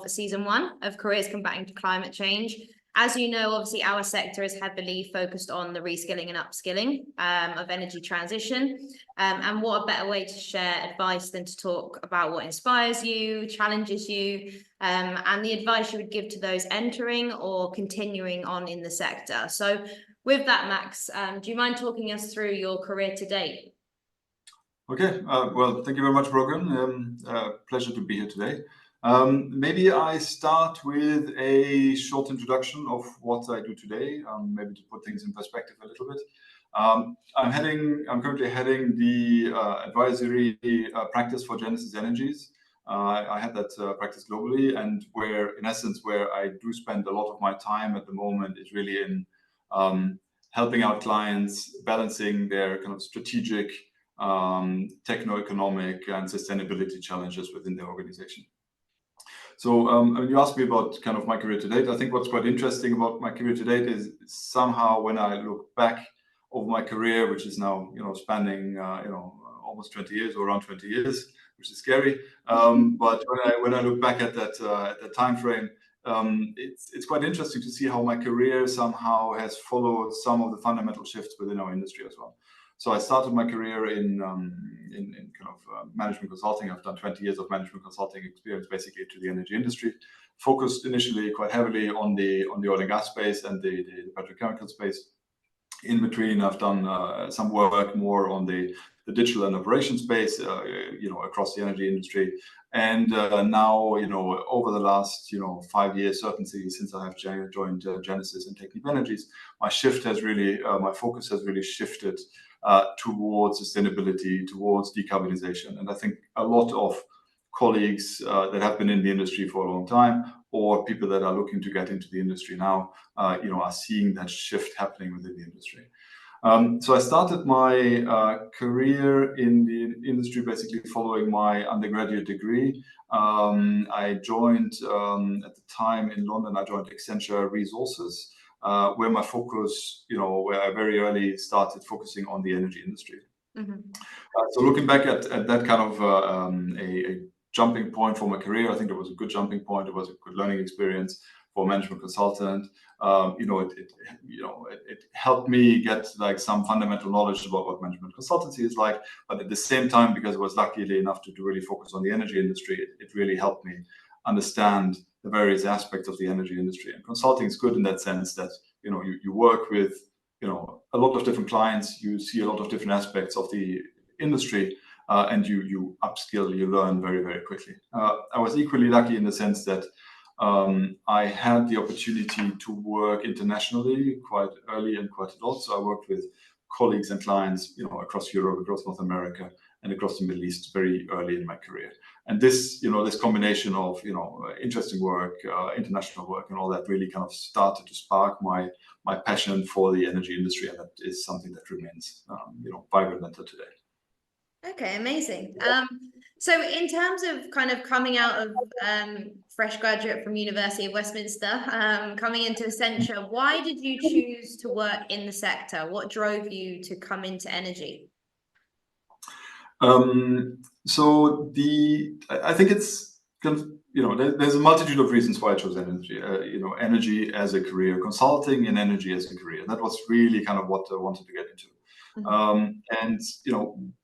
season 1 of Careers Combating Climate Change. As you know, obviously our sector is heavily focused on the reskilling and upskilling of energy transition. And what a better way to share advice than to talk about what inspires you, challenges you, and the advice you would give to those entering or continuing on in the sector. So with that, Max, do you mind talking us through your career to date? Okay, well, thank you very much, Brogan. Pleasure to be here today. Maybe I start with a short introduction of what I do today, maybe to put things in perspective a little bit. I'm currently heading the advisory practice for Genesis Energies. I had that practice globally, and where I do spend a lot of my time at the moment is really in helping our clients balancing their kind of strategic, techno-economic and sustainability challenges within their organization. So when you asked me about kind of my career to date, I think what's quite interesting about my career to date is somehow when I look back over my career, which is now spanning almost 20 years or around 20 years, which is scary. But when I look back at that time frame, it's quite interesting to see how my career somehow has followed some of the fundamental shifts within our industry as well. So I started my career in kind of management consulting. I've done 20 years of management consulting experience, basically to the energy industry. Focused initially quite heavily on the oil and gas space and the petrochemical space. In between, I've done some work more on the digital and operations space, across the energy industry. And now, over the last 5 years, certainly since I have joined Genesis and Technip Energies, my focus has really shifted towards sustainability, towards decarbonization. And I think a lot of colleagues that have been in the industry for a long time, or people that are looking to get into the industry now, are seeing that shift happening within the industry. So I started my career in the industry basically following my undergraduate degree. I joined at the time in London. I joined Accenture Resources, where my focus, where I very early started focusing on the energy industry. Mm-hmm. So looking back at that kind of a jumping point for my career, I think it was a good jumping point. It was a good learning experience for a management consultant. It helped me get like some fundamental knowledge about what management consultancy is like. But at the same time, because I was lucky enough to really focus on the energy industry, it really helped me understand the various aspects of the energy industry. And consulting is good in that sense that you work with a lot of different clients, you see a lot of different aspects of the industry, and you upskill, you learn very, very quickly. I was equally lucky in the sense that I had the opportunity to work internationally quite early and quite a lot. So I worked with colleagues and clients, across Europe, across North America, and across the Middle East very early in my career. And this, this combination of, interesting work, international work, and all that really kind of started to spark my passion for the energy industry, and that is something that remains, vibrant until today. Okay, amazing. So in terms of kind of coming out of fresh graduate from University of Westminster, coming into Accenture, why did you choose to work in the sector? What drove you to come into energy? I think it's kind of, there's a multitude of reasons why I chose energy. Energy as a career, consulting in energy as a career. That was really kind of what I wanted to get into. And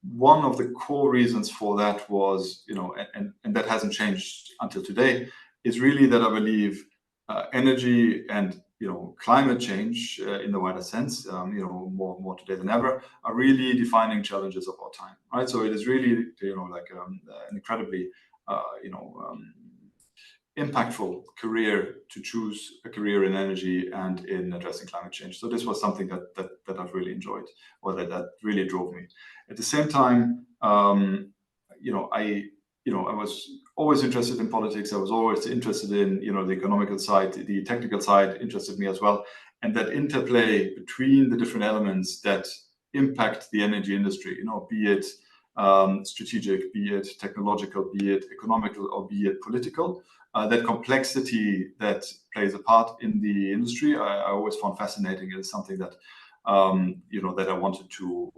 one of the core reasons for that was, and that hasn't changed until today, is really that I believe energy and climate change in the wider sense, more today than ever, are really defining challenges of our time, right? So it is really an incredibly impactful career to choose a career in energy and in addressing climate change. So this was something that I've really enjoyed, or that really drove me. At the same time, I was always interested in politics. I was always interested in, the economical side, the technical side interested me as well. And that interplay between the different elements that impact the energy industry, be it strategic, be it technological, be it economical, or be it political, that complexity that plays a part in the industry, I always found fascinating. It is something that, that I wanted to,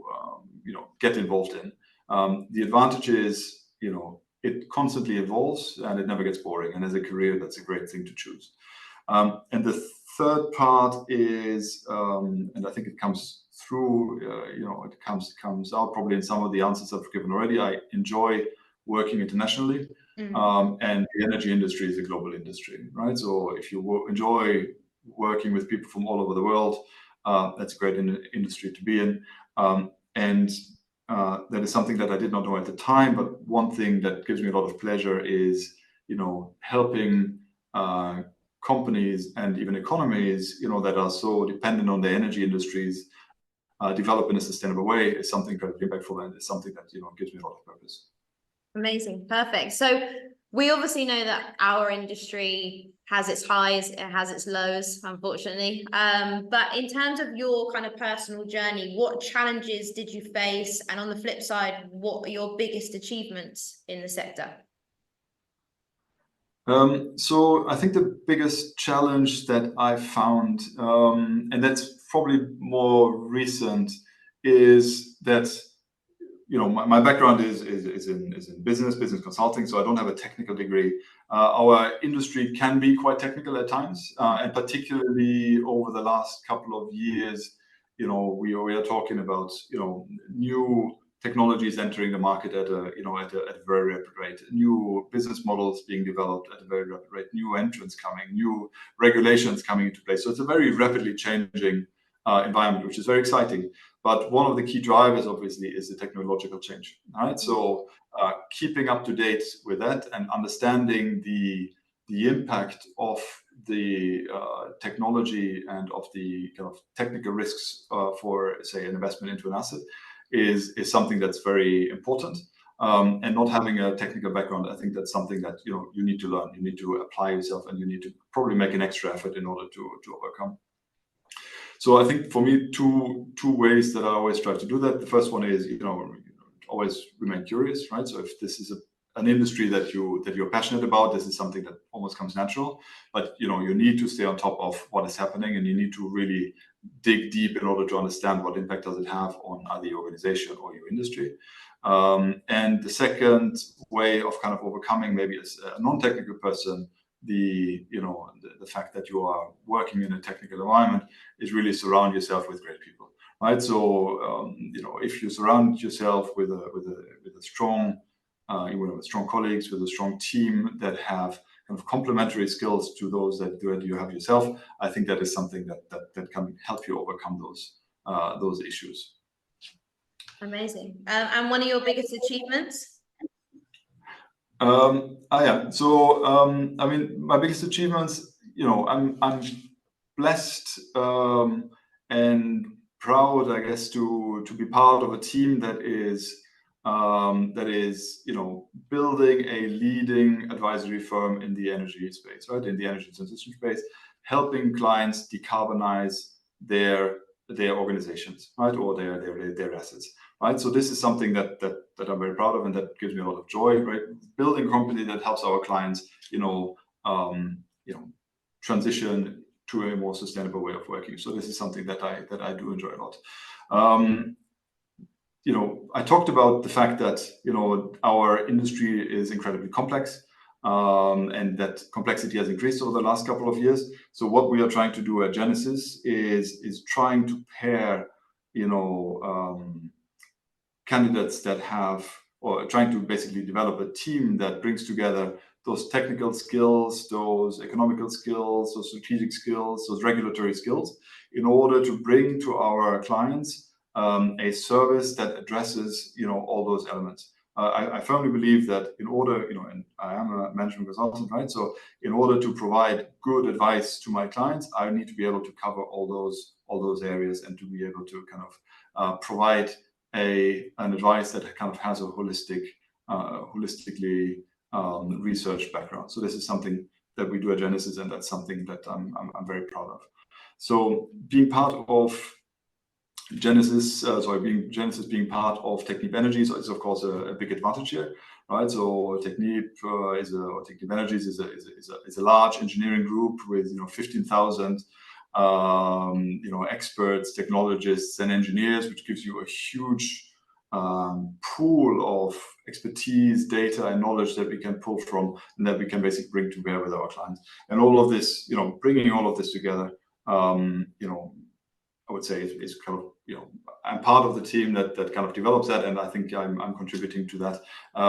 get involved in. The advantage is, it constantly evolves and it never gets boring. And as a career, that's a great thing to choose. And the third part is, and I think it comes through, it comes out probably in some of the answers I've given already. I enjoy working internationally, and the energy industry is a global industry, right? So if you enjoy working with people from all over the world, that's a great industry to be in. And that is something that I did not know at the time, but one thing that gives me a lot of pleasure is, helping companies and even economies, that are so dependent on the energy industries, develop in a sustainable way is something incredibly impactful, and it's something that gives me a lot of purpose. Amazing, perfect. So we obviously know that our industry has its highs, it has its lows, unfortunately. But in terms of your kind of personal journey, what challenges did you face? And on the flip side, what are your biggest achievements in the sector? So I think the biggest challenge that I found, and that's probably more recent, is that my background is in business consulting, so I don't have a technical degree. Our industry can be quite technical at times, and particularly over the last couple of years, we are talking about new technologies entering the market at a very rapid rate, new business models being developed at a very rapid rate, new entrants coming, new regulations coming into place. So it's a very rapidly changing environment, which is very exciting. But one of the key drivers, obviously, is the technological change. Right? So keeping up to date with that and understanding the impact of the technology and of the kind of technical risks for, say, an investment into an asset is something that's very important. And not having a technical background, I think that's something that you need to learn. You need to apply yourself, and you need to probably make an extra effort in order to overcome. So I think for me, two ways that I always try to do that. The first one is, always remain curious, right? So if this is an industry that you're passionate about, this is something that almost comes natural. But you need to stay on top of what is happening, and you need to really dig deep in order to understand what impact does it have on either your organization or your industry. And the second way of kind of overcoming, maybe as a non-technical person, the fact that you are working in a technical environment, is really surround yourself with great people, right? So if you surround yourself with a strong with strong colleagues, with a strong team that have kind of complementary skills to those that you have yourself, I think that is something that can help you overcome those issues. Amazing. And one of your biggest achievements? Yeah. So I mean, my biggest achievements, I'm blessed and proud, I guess, to be part of a team that is building a leading advisory firm in the energy space, right? In the energy transition space, helping clients decarbonize their organizations, right, or their assets, right? So this is something that I'm very proud of, and that gives me a lot of joy, right? Building a company that helps our clients, transition to a more sustainable way of working. So this is something that I do enjoy a lot. I talked about the fact that our industry is incredibly complex, and that complexity has increased over the last couple of years. So what we are trying to do at Genesis is trying to pair candidates that have, or trying to basically develop a team that brings together those technical skills, those economical skills, those strategic skills, those regulatory skills, in order to bring to our clients a service that addresses all those elements. I firmly believe that in order, and I am a management consultant, right? So in order to provide good advice to my clients, I need to be able to cover all those areas, and to be able to kind of provide an advice that kind of has a holistically research background. So this is something that we do at Genesis, and that's something that I'm very proud of. So being part of Genesis, being part of Technip Energies is of course a big advantage here, right? So Technip Energies is a large engineering group with 15,000 experts, technologists, and engineers, which gives you a huge pool of expertise, data, and knowledge that we can pull from, and that we can basically bring to bear with our clients. And all of this, bringing all of this together, I would say is kind of, I'm part of the team that kind of develops that, and I think I'm contributing to that,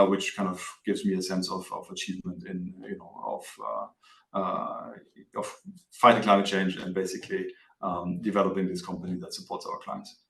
which kind of gives me a sense of achievement in, of fighting climate change and basically developing this company that supports our clients.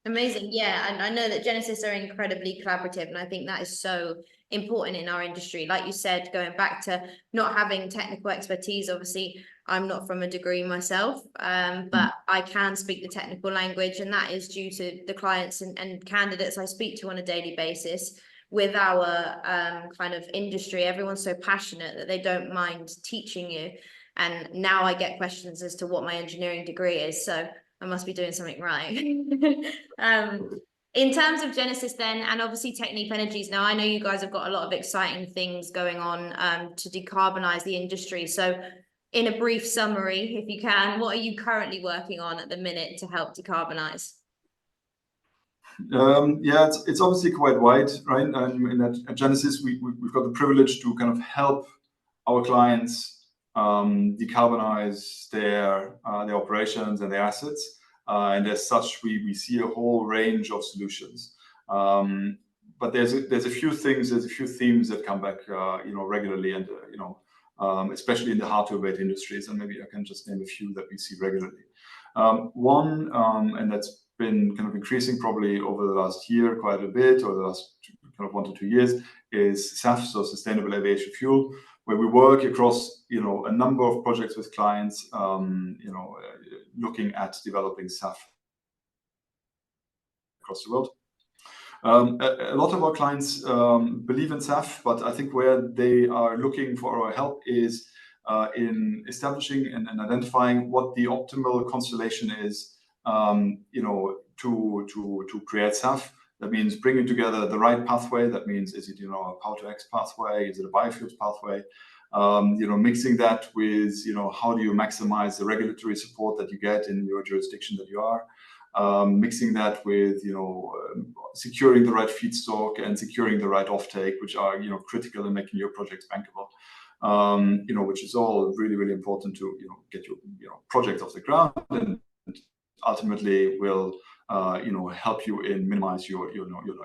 Amazing. Yeah, and I know that Genesis are incredibly collaborative, and I think that is so important in our industry. Like you said, going back to not having technical expertise, obviously I'm not from a degree myself, but I can speak the technical language, and that is due to the clients and candidates I speak to on a daily basis. With our kind of industry, everyone's so passionate that they don't mind teaching you. And now I get questions as to what my engineering degree is, so I must be doing something right. In terms of Genesis then, and obviously Technip Energies, now I know you guys have got a lot of exciting things going on to decarbonize the industry. So in a brief summary, if you can, what are you currently working on at the minute to help decarbonize? Yeah, it's obviously quite wide, right? At Genesis, we've got the privilege to kind of help our clients decarbonize their operations and their assets, and as such, we see a whole range of solutions. But there's a few things, there's a few themes that come back, regularly, and especially in the hard-to-abate industries, and maybe I can just name a few that we see regularly. One, and that's been kind of increasing probably over the last year quite a bit, or the last kind of 1 to 2 years, is SAF, so Sustainable Aviation Fuel, where we work across a number of projects with clients, looking at developing SAF across the world. A lot of our clients believe in SAF, but I think where they are looking for our help is in establishing and identifying what the optimal constellation is, to create SAF. That means bringing together the right pathway. That means, is it, a Power-to-X pathway? Is it a biofuels pathway? Mixing that with, how do you maximize the regulatory support that you get in your jurisdiction that you are? Mixing that with, securing the right feedstock and securing the right offtake, which are, critical in making your projects bankable. Which is all really, really important to, get your project off the ground, and ultimately will, help you in minimize your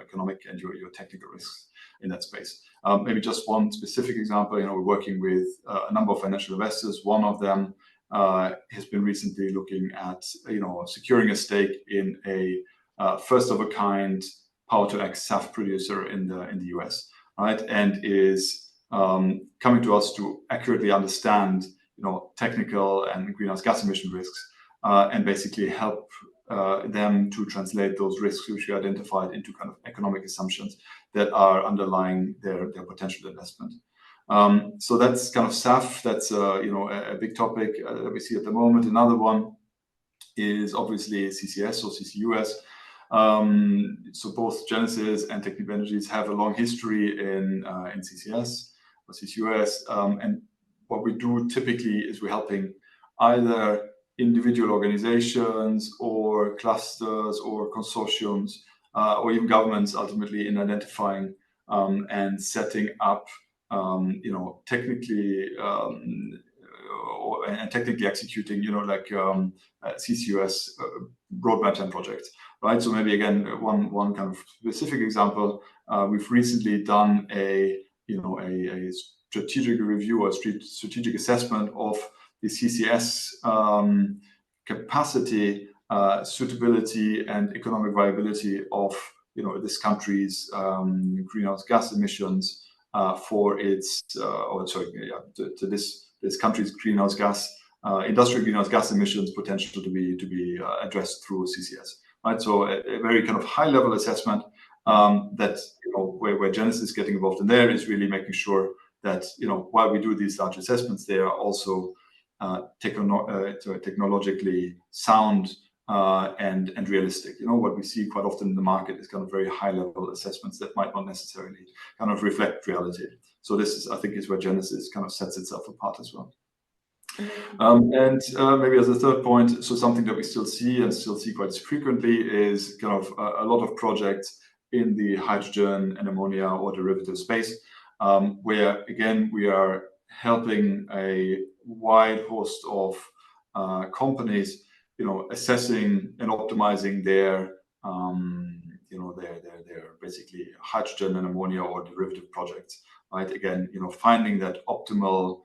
economic and your technical risks in that space. Maybe just one specific example, we're working with a number of financial investors. One of them has been recently looking at, securing a stake in a first of a kind Power-to-X SAF producer in the US, right? And is coming to us to accurately understand, technical and greenhouse gas emission risks, and basically help them to translate those risks which we identified into kind of economic assumptions that are underlying their potential investment. So that's kind of SAF. That's a big topic that we see at the moment. Another one is obviously CCS or CCUS. So both Genesis and Technip Energies have a long history in CCS or CCUS, and what we do typically is we're helping either individual organizations or clusters or consortiums, or even governments ultimately in identifying and setting up, technically and technically executing, CCUS roadmap and projects, right? So maybe again, one kind of specific example, we've recently done a strategic review or strategic assessment of the CCS capacity, suitability, and economic viability of this country's greenhouse gas emissions for its to this country's greenhouse gas industrial greenhouse gas emissions potential to be addressed through CCS, right? So a very kind of high level assessment that where Genesis is getting involved in there is really making sure that while we do these large assessments, they are also technologically sound and realistic. What we see quite often in the market is kind of very high level assessments that might not necessarily kind of reflect reality. So this is, I think, is where Genesis kind of sets itself apart as well. And maybe as a third point, so something that we still see quite frequently is kind of a lot of projects in the hydrogen and ammonia or derivative space, where again we are helping a wide host of companies, assessing and optimizing their basically hydrogen and ammonia or derivative projects, right? Again, finding that optimal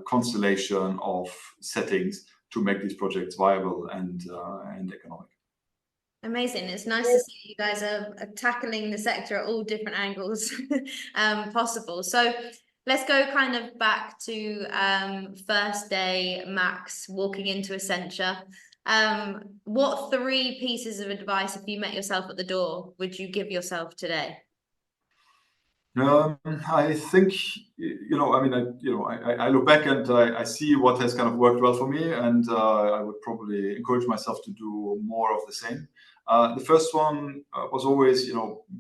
constellation of settings to make these projects viable and economic. Amazing. It's nice to see you guys are tackling the sector at all different angles possible. So let's go kind of back to first day, Max, walking into Accenture. What 3 pieces of advice, if you met yourself at the door, would you give yourself today? I think, I look back and I see what has kind of worked well for me, and I would probably encourage myself to do more of the same. The first one was always,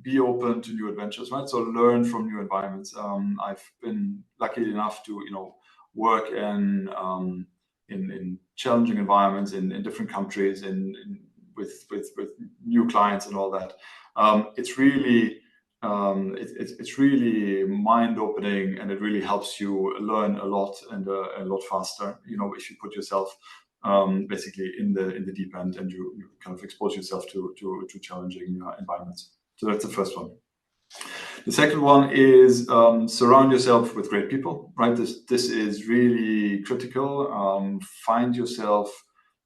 be open to new adventures, right? So learn from new environments. I've been lucky enough to, work in challenging environments in different countries, with new clients and all that. It's really mind-opening, and it really helps you learn a lot and a lot faster. If you put yourself basically in the deep end and you kind of expose yourself to challenging environments. So that's the first one. The second one is surround yourself with great people, right? This is really critical. Find yourself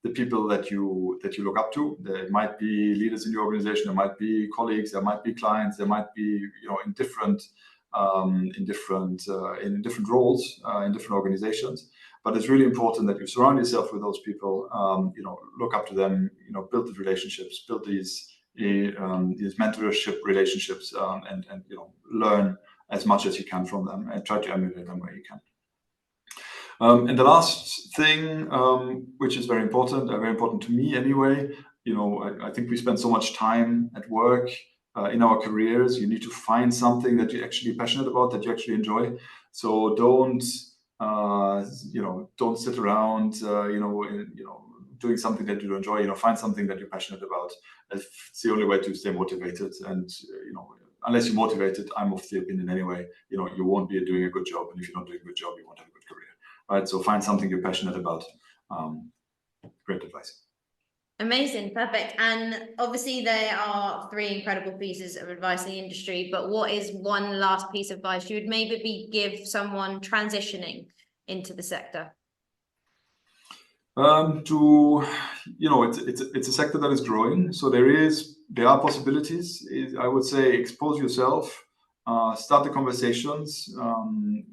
the people that you look up to. There might be leaders in your organization, there might be colleagues, there might be clients, there might be in different roles in different organizations. But it's really important that you surround yourself with those people. Look up to them. Build the relationships, build these mentorship relationships, and learn as much as you can from them, and try to emulate them where you can. And the last thing, which is very important to me anyway, I think we spend so much time at work in our careers. You need to find something that you're actually passionate about, that you actually enjoy. So don't sit around, doing something that you don't enjoy. Find something that you're passionate about. It's the only way to stay motivated. And unless you're motivated, I'm of the opinion anyway, you won't be doing a good job. And if you're not doing a good job, you won't have a good career. Right, so find something you're passionate about. Great advice. Amazing, perfect. And obviously there are 3 incredible pieces of advice in the industry, but what is one last piece of advice you would maybe give someone transitioning into the sector? It's a sector that is growing, so there are possibilities. I would say expose yourself. Start the conversations.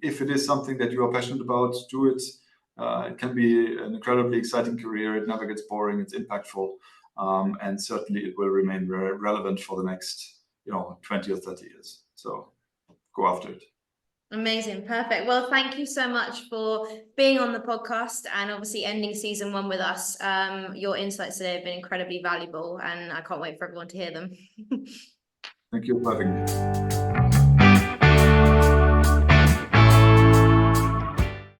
If it is something that you are passionate about, do it. It can be an incredibly exciting career. It never gets boring. It's impactful, and certainly it will remain relevant for the next 20 or 30 years. So go after it. Amazing, perfect. Well, thank you so much for being on the podcast and obviously ending season 1 with us. Your insights today have been incredibly valuable, and I can't wait for everyone to hear them. Thank you for having me.